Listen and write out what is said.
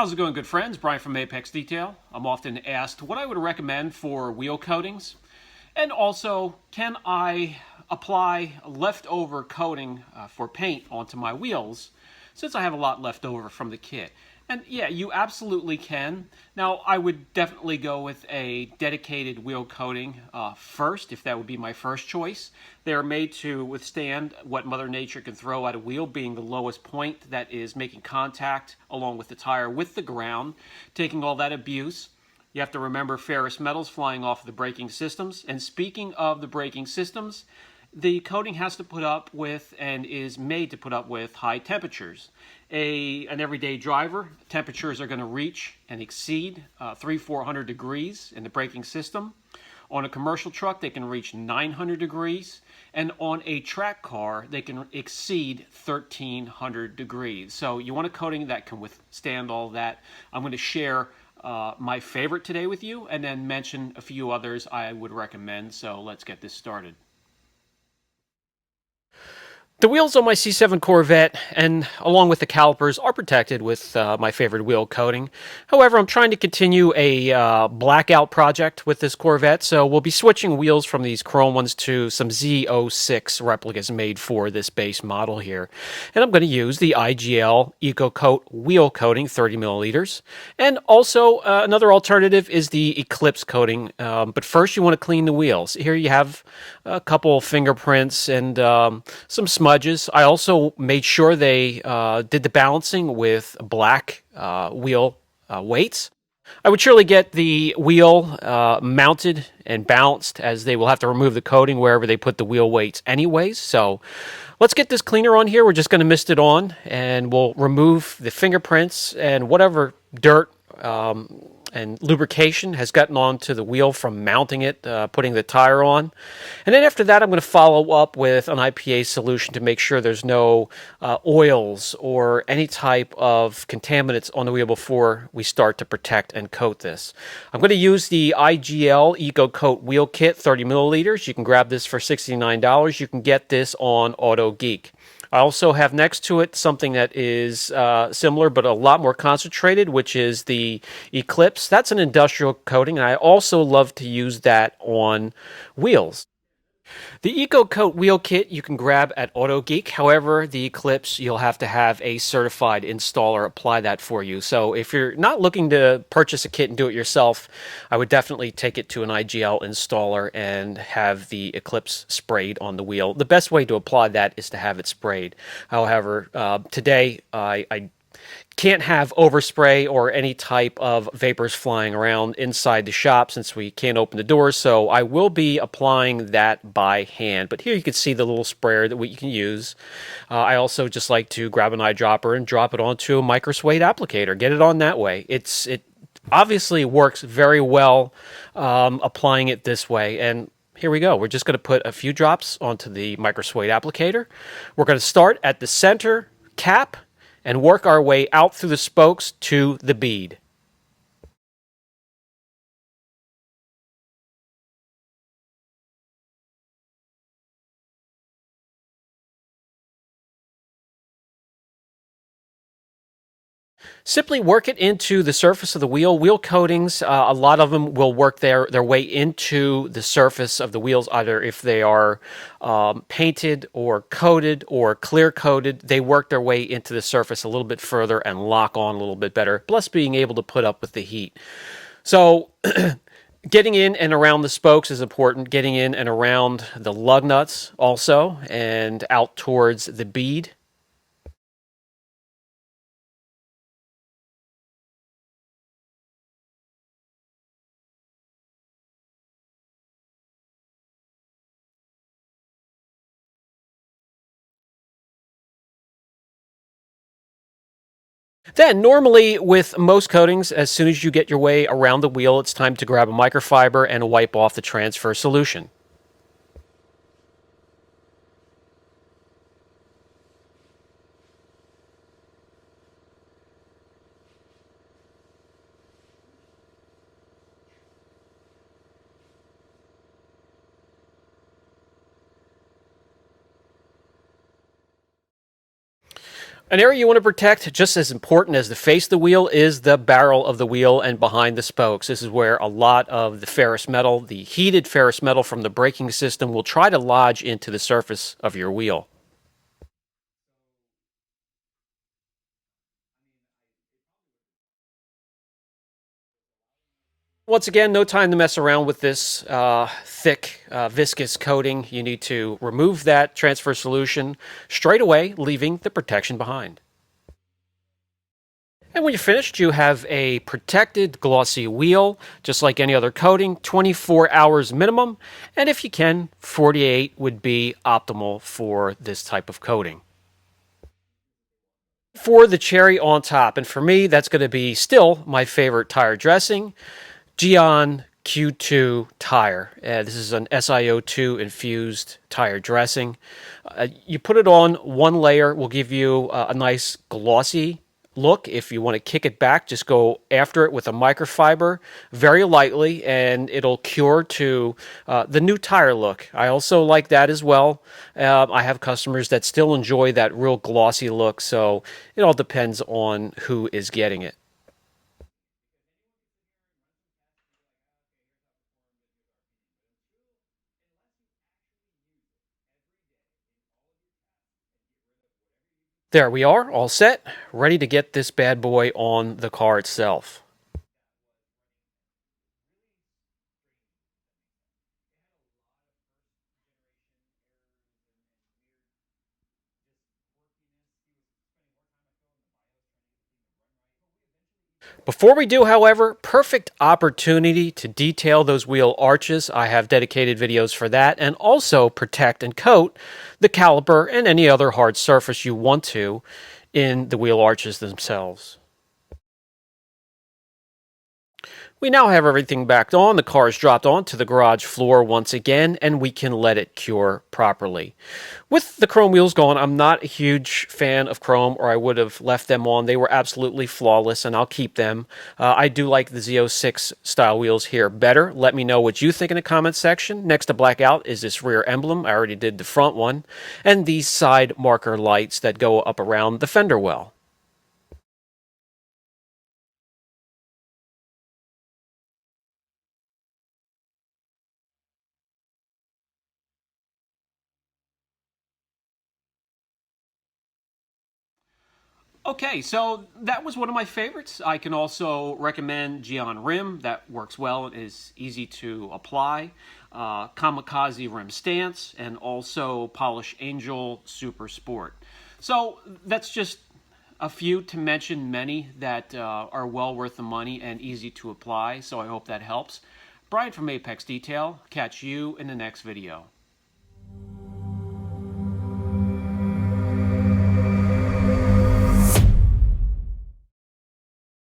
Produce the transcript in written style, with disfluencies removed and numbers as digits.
How's it going, good friends? Brian from Apex Detail. I'm often asked what I would recommend for wheel coatings, and also, can I apply leftover coating for paint onto my wheels since I have a lot left over from the kit? And yeah, you absolutely can. Now, I would definitely go with a dedicated wheel coating first, if that would be my first choice. They are made to withstand what Mother Nature can throw at a wheel, being the lowest point that is making contact along with the tire with the ground, taking all that abuse. You have to remember ferrous metals flying off of the braking systems. And speaking of the braking systems, the coating has to put up with and is made to put up with high temperatures. An everyday driver, temperatures are going to reach and exceed 300-400 degrees in the braking system. On a commercial truck, they can reach 900 degrees. And on a track car, they can exceed 1300 degrees. So you want a coating that can withstand all that. I'm going to share my favorite today with you and then mention a few others I would recommend. So let's get this started. The wheels on my C7 Corvette, and along with the calipers, are protected with my favorite wheel coating. However, I'm trying to continue a blackout project with this Corvette, so we'll be switching wheels from these chrome ones to some Z06 replicas made for this base model here. And I'm going to use the IGL Ecocoat Wheel Coating, 30 milliliters. And also, another alternative is the Eclipse coating. But first, you want to clean the wheels. Here you have a couple fingerprints and some smudges. I also made sure they did the balancing with black wheel weights. I would surely get the wheel mounted and balanced, as they will have to remove the coating wherever they put the wheel weights anyways. So let's get this cleaner on here. We're just going to mist it on, and we'll remove the fingerprints and whatever dirt and lubrication has gotten onto the wheel from mounting it, putting the tire on. And then after that, I'm going to follow up with an IPA solution to make sure there's no oils or any type of contaminants on the wheel before we start to protect and coat this. I'm going to use the IGL Ecocoat Wheel Kit, 30 milliliters. You can grab this for $69. You can get this on AutoGeek. I also have next to it something that is similar but a lot more concentrated, which is the Eclipse. That's an industrial coating, and I also love to use that on wheels. The Ecocoat Wheel Kit you can grab at AutoGeek. However, the Eclipse, you'll have to have a certified installer apply that for you. So if you're not looking to purchase a kit and do it yourself, I would definitely take it to an IGL installer and have the Eclipse sprayed on the wheel. The best way to apply that is to have it sprayed. However, today I can't have overspray or any type of vapors flying around inside the shop since we can't open the doors, so I will be applying that by hand. But here you can see the little sprayer that you can use. I also just like to grab an eyedropper and drop it onto a microsuede applicator. Get it on that way. It obviously works very well applying it this way. And here we go. We're just going to put a few drops onto the microsuede applicator. We're going to start at the center cap and work our way out through the spokes to the bead. Simply work it into the surface of the wheel. Wheel coatings, a lot of them will work their way into the surface of the wheels, either if they are painted or coated or clear coated. They work their way into the surface a little bit further and lock on a little bit better, plus being able to put up with the heat. So getting in and around the spokes is important. Getting in and around the lug nuts also, and out towards the bead. Then, normally with most coatings, as soon as you get your way around the wheel, it's time to grab a microfiber and wipe off the transfer solution. An area you want to protect, just as important as the face of the wheel, is the barrel of the wheel and behind the spokes. This is where a lot of the ferrous metal, the heated ferrous metal from the braking system, will try to lodge into the surface of your wheel. Once again, no time to mess around with this thick, viscous coating. You need to remove that transfer solution straight away, leaving the protection behind. And when you're finished, you have a protected glossy wheel, just like any other coating, 24 hours minimum, and if you can, 48 would be optimal for this type of coating. For the cherry on top, and for me, that's going to be still my favorite tire dressing, Geon Q2 tire. This is an SiO2 infused tire dressing. You put it on one layer, will give you a nice glossy look. If you want to kick it back, just go after it with a microfiber very lightly, and it'll cure to the new tire look. I also like that as well. I have customers that still enjoy that real glossy look, so it all depends on who is getting it. There we are, all set, ready to get this bad boy on the car itself. Before we do, however, perfect opportunity to detail those wheel arches. I have dedicated videos for that, and also protect and coat the caliper and any other hard surface you want to in the wheel arches themselves. We now have everything backed on, the car is dropped onto the garage floor once again, and we can let it cure properly. With the chrome wheels gone, I'm not a huge fan of chrome, or I would have left them on. They were absolutely flawless, and I'll keep them. I do like the Z06 style wheels here better. Let me know what you think in the comments section. Next to black out is this rear emblem. I already did the front one. And these side marker lights that go up around the fender well. Okay, so that was one of my favorites. I can also recommend Geon Rim. That works well and is easy to apply. Kamikaze Rim Stance, and also Polish Angel Super Sport. So that's just a few to mention many that are well worth the money and easy to apply. So I hope that helps. Brian from Apex Detail. Catch you in the next video.